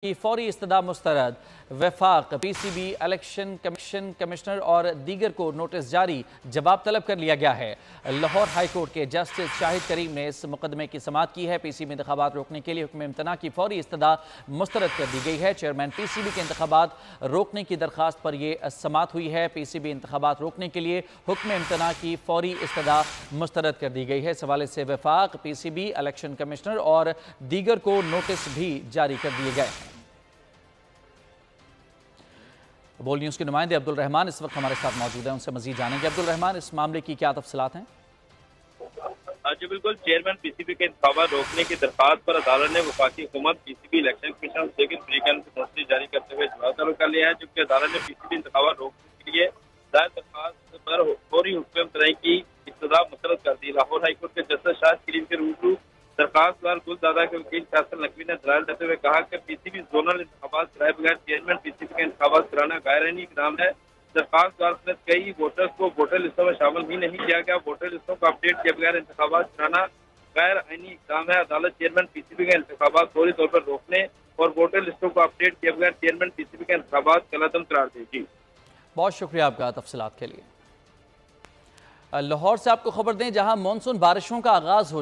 की फौरी इस्तदा मुस्तरद। वफाक PCB election commissioner और दीगर को नोटिस जारी, जवाब तलब कर लिया गया है। लाहौर हाईकोर्ट के जस्टिस शाहिद करीम ने इस मुकदमे की समाअत की है। पीसीबी इंतखाबात रोकने के लिए हुक्म इम्तना की फौरी इस्तदा मुस्तरद कर दी गई है। चेयरमैन पीसीबी के इंतखाबात रोकने की दरखास्त पर यह समाअत हुई है। पीसीबी इंतखाबात रोकने के लिए हुक्म इम्तना की फौरी इस्तदा मुस्तरद कर दी गई है। इस हवाले से वफाक पीसीबी इलेक्शन कमिश्नर और दीगर को नोटिस भी जारी कर दिए गए हैं। बोल न्यूज़ के नुमाइंदे अब्दुल रहमान इस वक्त हमारे साथ मौजूद हैं, उनसे मजीद जानेंगे। अब्दुल रहमान, इस मामले की क्या तफसीलात हैं? जी बिल्कुल, चेयरमैन पीसीबी के इंतखाबात रोकने की दरखास्त पर अदालत ने वफाकी हुकूमत, पीसीबी इलेक्शन कमीशन और दीगर फरीकान को नोटिस जारी करते हुए जवाब तलब कर लिया है। जबकि अदालत ने पीसीबी इंतखाबात रोकने के लिए दायर दरखास्त पर फौरी हुक्म तराई की इब्तदा मुस्तरद कर दी। लाहौर हाईकोर्ट के जस्टिस शाहिद करीम के रूबरू दरखास्तदार गुलदादा के वकील फैसल नकवी ने दलाल देते हुए कहा कि पीसीबी जोनल इंतखाबात कराए बगैर चेयरमैन पीसीबी के इंतखाबात कराना गैर आईनी इकदाम है। दरखास्तदार समेत कई वोटर्स को वोटर लिस्टों में शामिल ही नहीं किया गया। वोटर लिस्टों को अपडेट किए बगैर इंतखाबात कराना गैर आईनी इकदाम है। अदालत चेयरमैन पीसीबी के इंतखाबात फौरी तौर पर रोकने और वोटर लिस्टों को अपडेट किए बगैर चेयरमैन पीसीबी के इंतखाबात कलअदम करार देगी। बहुत शुक्रिया आपका तफसीलात के लिए। लाहौर से आपको खबर दें, जहां मानसून बारिशों का आगाज हो